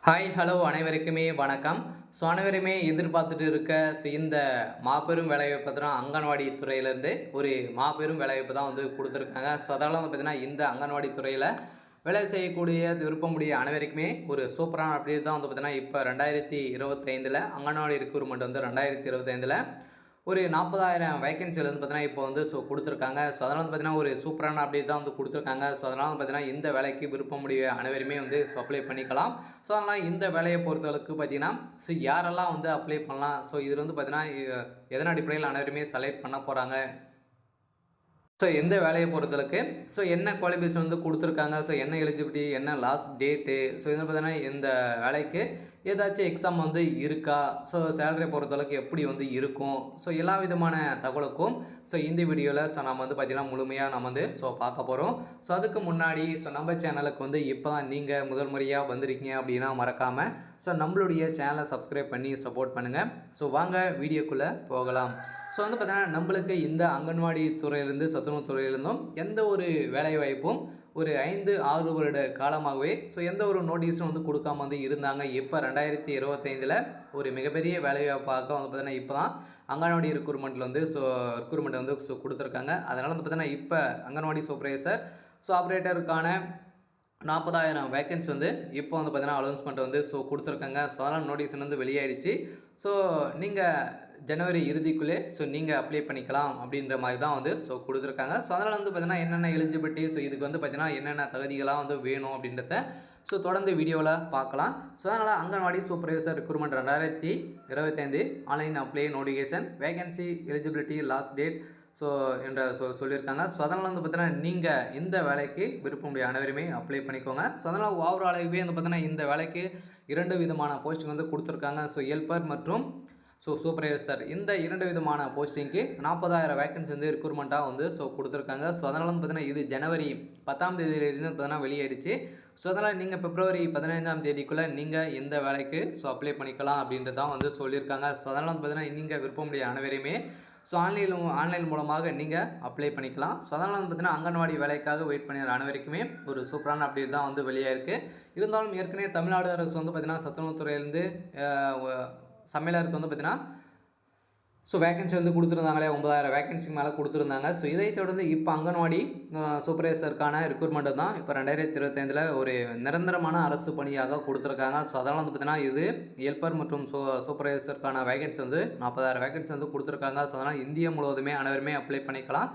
Hi hello அனைவருக்குமே வணக்கம். அனைவருமே எதிர்பார்த்துட்டு இருக்க இந்த மாபெரும் வேலைவாய்ப்பு தான் அங்கன்வாடி துறையிலேருந்து ஒரு மாபெரும் வேலைவாய்ப்பு தான் வந்து கொடுத்துருக்காங்க. அதனால வந்து பார்த்தீங்கன்னா இந்த அங்கன்வாடி துறையில் வேலை செய்யக்கூடிய விருப்பமுடைய அனைவருக்குமே ஒரு சூப்பரான அப்டேட் தான் வந்து பார்த்தீங்கன்னா இப்போ 2025 அங்கன்வாடி ரெக்ரூட்மெண்ட் வந்து 2025 ஒரு 40,000 வேகன்சியில் வந்து பார்த்தீங்கன்னா இப்போ வந்து கொடுத்துருக்காங்க. அதனால் வந்து பார்த்தீங்கன்னா ஒரு சூப்பரான அப்டேட் தான் வந்து கொடுத்துருக்காங்க. அதனால் வந்து பார்த்தீங்கன்னா இந்த வேலைக்கு விருப்பமுடைய அனைவருமே வந்து அப்ளை பண்ணிக்கலாம். அதனால் இந்த வேலையை பொறுத்தளவுக்கு பார்த்தீங்கன்னா யாரெல்லாம் வந்து அப்ளை பண்ணலாம். இதில் வந்து பார்த்தீங்கன்னா எதன் அடிப்படையில் அனைவருமே செலக்ட் பண்ண போகிறாங்க. எந்த வேலையை பொறுத்தளவுக்கு என்ன குவாலிஃபிகேஷன் வந்து கொடுத்துருக்காங்க. என்ன எலிஜிபிலிட்டி, என்ன லாஸ்ட் டேட்டு, இதில் பார்த்தீங்கன்னா இந்த வேலைக்கு ஏதாச்சும் எக்ஸாம் வந்து இருக்கா, சேலரியை பொறுத்தளவுக்கு எப்படி வந்து இருக்கும், எல்லா விதமான தகவலுக்கும் இந்த வீடியோவில் நம்ம வந்து பார்த்திங்கன்னா முழுமையாக நம்ம வந்து பார்க்க போகிறோம். அதுக்கு முன்னாடி நம்ம சேனலுக்கு வந்து இப்போ தான் நீங்கள் முதல் முறையாக வந்திருக்கீங்க அப்படின்னா மறக்காமல் நம்மளுடைய சேனலை சப்ஸ்கிரைப் பண்ணி சப்போர்ட் பண்ணுங்கள். வாங்க வீடியோக்குள்ளே போகலாம். வந்து பார்த்தீங்கன்னா நம்மளுக்கு இந்த அங்கன்வாடி துறையிலேருந்து சத்துணவு துறையிலேருந்தும் எந்த ஒரு வேலைவாய்ப்பும் ஒரு 5-6 வருட காலமாகவே எந்த ஒரு நோட்டீஸும் வந்து கொடுக்காம வந்து இருந்தாங்க. இப்போ 2025 ஒரு மிகப்பெரிய வேலைவாய்ப்பாக வந்து பார்த்தீங்கன்னா இப்போ தான் அங்கன்வாடி ரெக்ரூட்மெண்ட்டில் வந்து ரெக்ரூட்மெண்ட் வந்து கொடுத்துருக்காங்க. அதனால் வந்து பார்த்தீங்கன்னா இப்போ அங்கன்வாடி சூப்பர்வைசர் ஆப்ரேட்டருக்கான 40,000 வேக்கன்சி வந்து இப்போ வந்து பார்த்தீங்கன்னா அனௌன்ஸ்மெண்ட் வந்து கொடுத்துருக்காங்க. அதனால் நோட்டீஸ் வந்து வெளியாயிடுச்சு. நீங்கள் ஜனவரி இறுதிக்குள்ளே நீங்கள் அப்ளை பண்ணிக்கலாம் அப்படின்ற மாதிரி தான் வந்து கொடுத்துருக்காங்க. அதனால் வந்து பார்த்தீங்கன்னா என்னென்ன எலிஜிபிலிட்டி, இதுக்கு வந்து பார்த்தீங்கன்னா என்னென்ன தகுதிகளாக வந்து வேணும் அப்படின்றத தொடர்ந்து வீடியோவில் பார்க்கலாம். அதனால் anganwadi supervisor recruitment 2025 online apply notification vacancy eligibility last date என்ற சொல்லியிருக்காங்க. அதனால் வந்து பார்த்தீங்கன்னா நீங்கள் இந்த வேலைக்கு விருப்பமுடைய அனைவருமே அப்ளை பண்ணிக்கோங்க. அதனால் ஓவராலாகவே வந்து பார்த்தீங்கன்னா இந்த வேலைக்கு 2 விதமான போஸ்டிங் வந்து கொடுத்துருக்காங்க. ஹெல்ப்பர் மற்றும் சூப்பர்வைசர் இந்த 2 விதமான போஸ்டிங்க்கு 40,000 வேக்கன்சி வந்து ரெக்ரூட்மெண்ட்டாக வந்து கொடுத்துருக்காங்க. அதனால் வந்து பார்த்தீங்கன்னா இது ஜனவரி 10ஆம் தேதியிலிருந்து பார்த்தீங்கன்னா வெளியாயிடுச்சு. அதனால் நீங்கள் பிப்ரவரி 15ஆம் தேதிக்குள்ளே நீங்கள் எந்த வேலைக்கு அப்ளை பண்ணிக்கலாம் அப்படின்றது தான் வந்து சொல்லியிருக்காங்க. அதனால் வந்து பார்த்தீங்கன்னா நீங்கள் விருப்பமுடைய அனைவரையுமே ஆன்லைன் மூலமாக நீங்கள் அப்ளை பண்ணிக்கலாம். அதனால் வந்து பார்த்தீங்கன்னா அங்கன்வாடி வேலைக்காக வெயிட் பண்ணுற அனைவருக்குமே ஒரு சூப்பரான அப்டேட் தான் வந்து வெளியாயிருக்கு. இருந்தாலும் ஏற்கனவே தமிழ்நாடு அரசு வந்து பார்த்தீங்கன்னா சத்துணவுத்துறையிலேருந்து சமையலருக்கு வந்து பார்த்தீங்கன்னா வேகன்சி வந்து கொடுத்துருந்தாங்களே 9,000 வேகன்சிக்கு மேலே கொடுத்துருந்தாங்க. இதை தொடர்ந்து இப்போ அங்கன்வாடி சூப்பர்வைசருக்கான ரெக்ரூட்மெண்ட்டு தான் இப்போ 2025 ஒரு நிரந்தரமான அரசு பணியாக கொடுத்துருக்காங்க. அதனால் வந்து பார்த்தீங்கன்னா இது ஹெல்ப்பர் மற்றும் சூப்பர்வைசருக்கான வேகன்சி வந்து 40,000 வேகன்சி வந்து கொடுத்துருக்காங்க. அதனால் இந்தியா முழுவதுமே அனைவருமே அப்ளை பண்ணிக்கலாம்.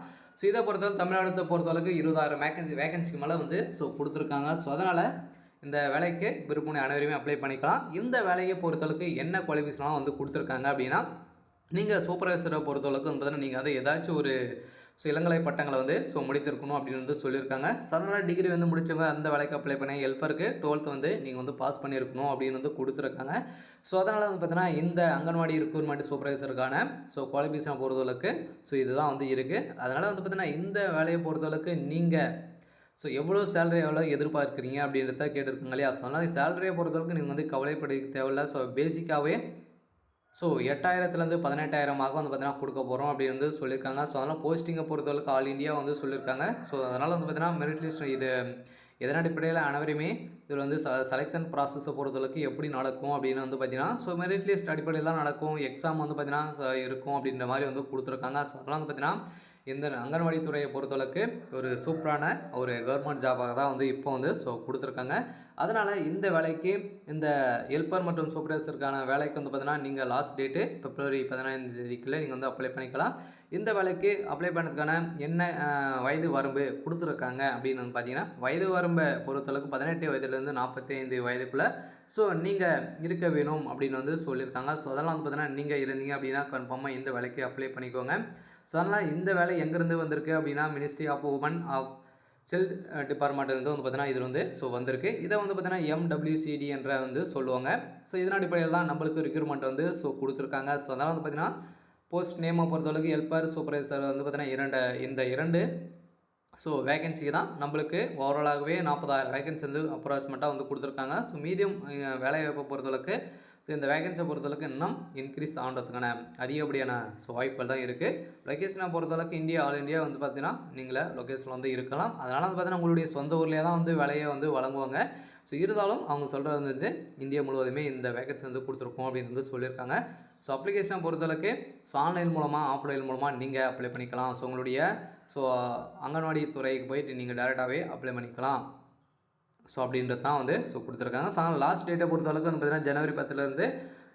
இதை பொறுத்தவரை தமிழ்நாட்டை பொறுத்தளவுக்கு 20,000 வேகன்சிக்கு மேலே வந்து கொடுத்துருக்காங்க. அதனால் இந்த வேலைக்கு விருப்பமுடைய அனைவருமே அப்ளை பண்ணிக்கலாம். இந்த வேலையை பொறுத்தளவுக்கு என்ன குவாலிஃபிகேஷன்லாம் வந்து கொடுத்துருக்காங்க அப்படின்னா, நீங்கள் சூப்பர்வைசரை பொறுத்தளவுக்கு வந்து பார்த்தீங்கன்னா நீங்கள் வந்து ஏதாச்சும் ஒரு இளங்கலை பட்டங்களை வந்து முடித்திருக்கணும் அப்படின்னு வந்து சொல்லியிருக்காங்க. அதனால் டிகிரி வந்து முடிச்சவங்க அந்த வேலைக்கு அப்ளை பண்ணி ஹெல்ப்பருக்கு 12th வந்து நீங்கள் வந்து பாஸ் பண்ணியிருக்கணும் அப்படின்னு வந்து கொடுத்துருக்காங்க. அதனால் வந்து பார்த்தீங்கன்னா இந்த அங்கன்வாடி ரெக்ரூட்மெண்ட் சூப்பர்வைசருக்கான குவாலிஃபிகேஷனை பொறுத்தளவுக்கு இதுதான் வந்து இருக்குது. அதனால் வந்து பார்த்தீங்கன்னா இந்த வேலையை பொறுத்தளவுக்கு நீங்கள் எவ்வளோ சேலரி எவ்வளோ எதிர்பார்க்குறீங்க அப்படின்றத கேட்டிருக்காங்க இல்லையா. அதனால் சேலரியை பொறுத்தளவுக்கு நீங்கள் வந்து கவலைப்பட தேவையில்லை. பேசிக்காகவே 8,000லேருந்து 18,000 வந்து பார்த்தீங்கன்னா கொடுக்க போகிறோம் அப்படின்னு வந்து சொல்லியிருக்காங்க. அதனால் போஸ்டிங்கை பொறுத்தளவுக்கு ஆல் இண்டியா வந்து சொல்லியிருக்காங்க. அதனால் வந்து பார்த்தீங்கன்னா மெரிட் லிஸ்ட் இது எதன் அடிப்படையில் அனைவருமே இதில் வந்து செலெக்ஷன் ப்ராசஸை பொறுத்தளவுக்கு எப்படி நடக்கும் அப்படின்னு வந்து பார்த்தீங்கன்னா மெரிட் லிஸ்ட் அடிப்படையில் தான் நடக்கும். எக்ஸாம் வந்து பார்த்தீங்கன்னா இருக்கும் அப்படின்ற மாதிரி வந்து கொடுத்துருக்காங்க. அதெல்லாம் வந்து பார்த்தீங்கன்னா இந்த அங்கன்வாடி துறையை பொறுத்தளவுக்கு ஒரு சூப்பரான ஒரு கவர்மெண்ட் ஜாபாக தான் வந்து இப்போ வந்து கொடுத்துருக்காங்க. அதனால் இந்த வேலைக்கு இந்த ஹெல்ப்பர் மற்றும் சூப்பர்வைசருக்கான வேலைக்கு வந்து பார்த்தீங்கன்னா நீங்கள் லாஸ்ட் டேட்டு பிப்ரவரி 15ஆம் தேதிக்குள்ளே நீங்கள் வந்து அப்ளை பண்ணிக்கலாம். இந்த வேலைக்கு அப்ளை பண்ணுறதுக்கான என்ன வயது வரம்பு கொடுத்துருக்காங்க அப்படின்னு வந்து பார்த்தீங்கன்னா வயது வரம்பை பொறுத்தளவுக்கு 18 வயதுலேருந்து 45 வயதுக்குள்ளே நீங்கள் இருக்க வேணும் அப்படின்னு வந்து சொல்லியிருக்காங்க. அதெல்லாம் வந்து பார்த்தீங்கன்னா நீங்கள் இருந்தீங்க அப்படின்னா கன்ஃபார்மாக இந்த வேலைக்கு அப்ளை பண்ணிக்கோங்க. அதனால் இந்த வேலை எங்கேருந்து வந்திருக்கு அப்படின்னா ministry of women of self டிபார்ட்மெண்ட்லேருந்து வந்து பார்த்தீங்கன்னா இது வந்து வந்திருக்கு. இதை வந்து பார்த்தீங்கன்னா MWCD என்ற வந்து சொல்லுவாங்க. இதன் அடிப்படையில் தான் நம்மளுக்கு ரெக்ரூட்மெண்ட் வந்து கொடுத்துருக்காங்க. அதனால் வந்து பார்த்தீங்கன்னா போஸ்ட் நேமை பொறுத்தளவுக்கு ஹெல்ப்பர் சூப்பர்வைசர் வந்து பார்த்தீங்கன்னா இந்த இரண்டு வேகன்சிக்கு தான் நம்மளுக்கு ஓவராலாகவே 40,000 வேகன்சி வந்து அப்ராக்சிமேட்டாக வந்து கொடுத்துருக்காங்க. மீடியம் வேலைவாய்ப்பை பொறுத்தளவுக்கு இந்த வேகன்சியை பொறுத்தளவுக்கு இன்னும் இன்க்ரீஸ் ஆகிறதுக்கான அதிகப்படியான வாய்ப்புகள் தான் இருக்குது. லொக்கேஷனை பொறுத்தளவுக்கு இந்தியா ஆல் இந்தியா வந்து பார்த்தீங்கன்னா நீங்களே லொக்கேஷனில் வந்து இருக்கலாம். அதனால் வந்து பார்த்தீங்கன்னா உங்களுடைய சொந்த ஊர்லேயே தான் வந்து வேலையை வந்து வழங்குவாங்க. ஸோ இருந்தாலும் அவங்க சொல்கிறது வந்து இந்தியா முழுவதுமே இந்த வேகன்சி வந்து கொடுத்துருக்கோம் அப்படின்னு வந்து சொல்லியிருக்காங்க. ஸோ அப்ளிகேஷனை பொறுத்தளவுக்கு ஸோ ஆன்லைன் மூலமாக ஆஃப்லைன் மூலமாக நீங்கள் அப்ளை பண்ணிக்கலாம். ஸோ உங்களுடைய ஸோ அங்கன்வாடி துறைக்கு போயிட்டு நீங்கள் டேரெக்டாகவே அப்ளை பண்ணிக்கலாம். ஸோ அப்படின்றது தான் வந்து ஸோ கொடுத்துருக்காங்க. ஸோ லாஸ்ட் டேட்டை பொறுத்தளவுக்கு வந்து பார்த்திங்கன்னா ஜனவரி 10லேருந்து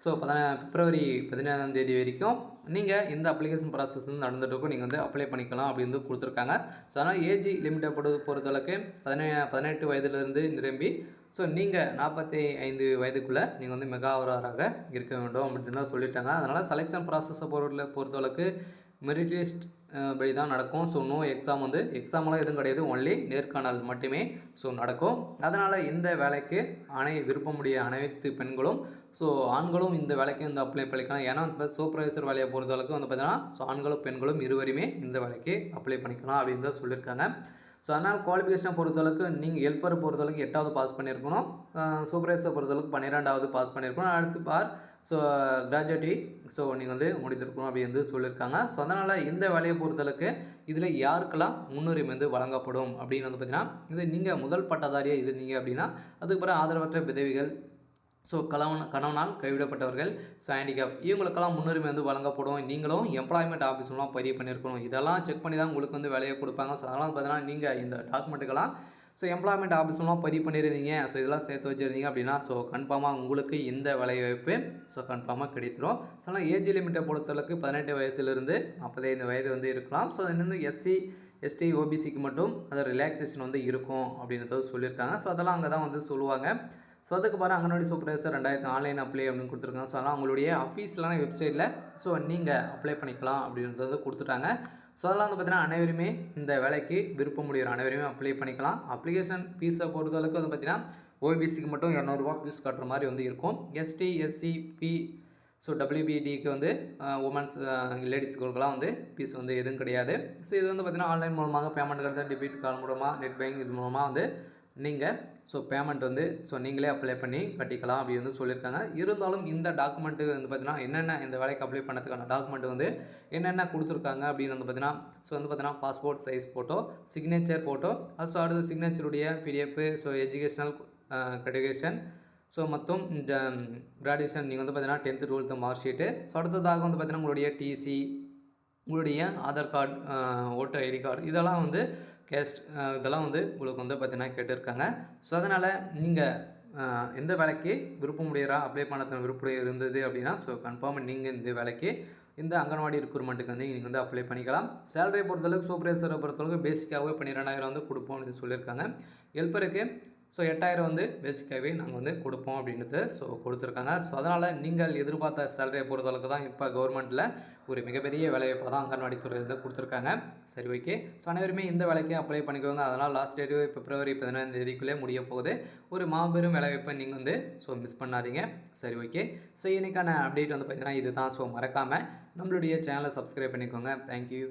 ஸோ பிப்ரவரி 17ஆம் தேதி வரைக்கும் நீங்கள் இந்த அப்ளிகேஷன் ப்ராசஸ் வந்து நடந்துகிட்டு நீங்கள் வந்து அப்ளை பண்ணிக்கலாம் அப்படின்னு கொடுத்துருக்காங்க. ஸோ அதனால் ஏஜ் லிமிட்டை பொறுத்தளவுக்கு 18 வயதுலேருந்து நிரம்பி ஸோ நீங்கள் 45 வயதுக்குள்ளே நீங்கள் வந்து மெகாவராக இருக்க வேண்டும் அப்படின்னு தான் சொல்லிட்டாங்க. அதனால் செலெக்ஷன் ப்ராசஸை பொறுத்தளவுக்கு மெரிட் லிஸ்ட் படி தான் நடக்கும். ஸோ நோ எக்ஸாம் வந்து எக்ஸாமெலாம் எதுவும் கிடையாது, ஒன்லி நேர்காணல் மட்டுமே ஸோ நடக்கும். அதனால் இந்த வேலைக்கு விருப்பமுடைய அனைத்து பெண்களும் ஸோ ஆண்களும் இந்த வேலைக்கு வந்து அப்ளை பண்ணிக்கலாம். ஏன்னா இப்போ சூப்பர்வைசர் வேலையை பொறுத்தளவுக்கு வந்து பார்த்தீங்கன்னா ஸோ ஆண்களும் பெண்களும் இருவருமே இந்த வேலைக்கு அப்ளை பண்ணிக்கலாம் அப்படின்னு தான் சொல்லியிருக்காங்க. ஸோ அதனால் குவாலிஃபிகேஷனை பொறுத்தளவுக்கு நீங்கள் ஹெல்ப்பரை பொறுத்தளவுக்கு 8வது பாஸ் பண்ணியிருக்கணும், சூப்பர்வைசரை பொறுத்தளவுக்கு 12வது பாஸ் பண்ணியிருக்கணும், அடுத்து ஸோ கிராஜுவேட்டி ஸோ நீங்கள் வந்து முடித்திருக்கணும் அப்படி வந்து சொல்லியிருக்காங்க. ஸோ அதனால் இந்த வேலையை பொறுத்தளவுக்கு இதில் யாருக்கெல்லாம் முன்னுரிமை வந்து வழங்கப்படும் அப்படின்னு வந்து பார்த்தீங்கன்னா இது நீங்கள் முதல் பட்டதாரியாக இருந்தீங்க அப்படின்னா அதுக்கப்புறம் ஆதரவற்ற விதவிகள், ஸோ கணவனால் கைவிடப்பட்டவர்கள், ஸோ ஹேண்டிகேப் இவங்களுக்கெல்லாம் முன்னுரிமை வந்து வழங்கப்படும். நீங்களும் எம்ப்ளாய்மெண்ட் ஆஃபீஸ்லாம் பதிவு பண்ணியிருக்கணும். இதெல்லாம் செக் பண்ணி தான் உங்களுக்கு வந்து வேலையை கொடுப்பாங்க. ஸோ அதனால் பார்த்தீங்கன்னா நீங்கள் இந்த டாக்குமெண்ட்டுக்கெல்லாம் ஸோ எம்ப்ளாய்மெண்ட் ஆஃபீஸ்லாம் பதிவு பண்ணியிருந்தீங்க, ஸோ இதெல்லாம் சேர்த்து வச்சுருந்தீங்க அப்படின்னா ஸோ கன்ஃபார்மாக உங்களுக்கு இந்த வேலைவாய்ப்பு ஸோ கன்ஃபார்மாக கிடைத்திரும். ஸோ ஆனால் ஏஜ் லிமிட்டை பொறுத்தளவுக்கு 18 வயசுலேருந்து 45 வயது வந்து இருக்கலாம். ஸோ அது வந்து SC ST OBCக்கு மட்டும் அது ரிலாக்ஸேஷன் வந்து இருக்கும் அப்படின்றத சொல்லியிருக்காங்க. ஸோ அதெல்லாம் அங்கே தான் வந்து சொல்லுவாங்க. ஸோ அதுக்கு பாரு அங்கன்வாடி சூப்பர்வைசர் 2000 ஆன்லைன் அப்ளை அப்படின்னு கொடுத்துருக்காங்க. ஸோ அதெல்லாம் உங்களுடைய அஃபீஷியலான வெப்சைட்டில் ஸோ நீங்கள் அப்ளை பண்ணிக்கலாம் அப்படின்றது கொடுத்துட்டாங்க. ஸோ அதெல்லாம் வந்து பார்த்தீங்கன்னா அனைவருமே இந்த வேலைக்கு விருப்பமுடைய அனைவருமே அப்ளை பண்ணிக்கலாம். அப்ளிகேஷன் ஃபீஸை பொறுத்தளவுக்கு வந்து பார்த்தீங்கன்னா OBCக்கு மட்டும் 200 ரூபா ஃபீஸ் கட்டுற மாதிரி வந்து இருக்கும். ST SC P ஸோ WBDக்கு வந்து உமன்ஸ் லேடிஸ்களுக்கெல்லாம் வந்து ஃபீஸ் வந்து எதுவும் கிடையாது. ஸோ இது வந்து பார்த்தீங்கன்னா ஆன்லைன் மூலமாக பேமெண்ட் கருத்து டெபிட் கார்டு மூலமாக நெட் பேங்கிங் இது மூலமாக வந்து நீங்கள் ஸோ பேமெண்ட் வந்து ஸோ நீங்களே அப்ளை பண்ணி கட்டிக்கலாம் அப்படி வந்து சொல்லியிருக்காங்க. இருந்தாலும் இந்த டாக்குமெண்ட்டு வந்து பார்த்தீங்கன்னா என்னென்ன இந்த வேலைக்கு அப்ளை பண்ணதுக்கான டாக்குமெண்ட் வந்து என்னென்ன கொடுத்துருக்காங்க அப்படின்னு வந்து பார்த்தீங்கன்னா ஸோ வந்து பார்த்தீங்கன்னா passport size photo, signature photo, so அடுத்து சிக்னேச்சருடைய PDF, so educational graduation, so மொத்தம் இந்த கிராஜுவேஷன் நீங்கள் வந்து பார்த்தீங்கன்னா 10th 12th mark sheet, so அடுத்ததாக வந்து பார்த்தீங்கன்னா உங்களுடைய TC, உங்களுடைய Aadhaar card, voter ID card இதெல்லாம் வந்து கேஸ்ட் இதெல்லாம் வந்து உங்களுக்கு வந்து பார்த்தீங்கன்னா கேட்டிருக்காங்க. ஸோ அதனால் நீங்கள் எந்த வேலைக்கு விருப்பமுடையரா அப்ளை பண்ண விருப்பம் இருந்தது அப்படின்னா ஸோ கன்ஃபார்ம் நீங்கள் இந்த வேலைக்கு இந்த அங்கன்வாடி ரெக்ரூட்மெண்ட்டுக்கு வந்து நீங்கள் வந்து அப்ளை பண்ணிக்கலாம். சேலரியை பொறுத்தளவுக்கு சூப்பர்வைசரை பொறுத்தளவுக்கு பேசிக்காகவே 12,000 வந்து கொடுப்போம் அப்படின்னு சொல்லியிருக்காங்க. ஹெல்ப்பருக்கு ஸோ 8,000 வந்து பேசிக்காகவே நாங்கள் வந்து கொடுப்போம் அப்படின்றது ஸோ கொடுத்துருக்காங்க. ஸோ அதனால் நீங்கள் எதிர்பார்த்த சேலரியை பொறுத்தளவுக்கு தான் இப்போ கவர்மெண்ட்டில் ஒரு மிகப்பெரிய வேலைவாய்ப்பாக தான் அங்கன்வாடி துறையில் தான் கொடுத்துருக்காங்க. சரி, ஓகே. ஸோ அனைவருமே இந்த வேலைக்கு அப்ளை பண்ணிக்கோங்க. அதனால் லாஸ்ட் டேட்டு பிப்ரவரி 15ஆம் தேதிக்குள்ளே முடிய போகுது. ஒரு மாபெரும் வேலைவாய்ப்பை நீங்கள் வந்து ஸோ மிஸ் பண்ணாதீங்க. சரி, ஓகே. ஸோ இன்றைக்கான அப்டேட் வந்து பார்த்தீங்கன்னா இது தான். ஸோ மறக்காமல் நம்மளுடைய சேனலை சப்ஸ்கிரைப் பண்ணிக்கோங்க. தேங்க்யூ.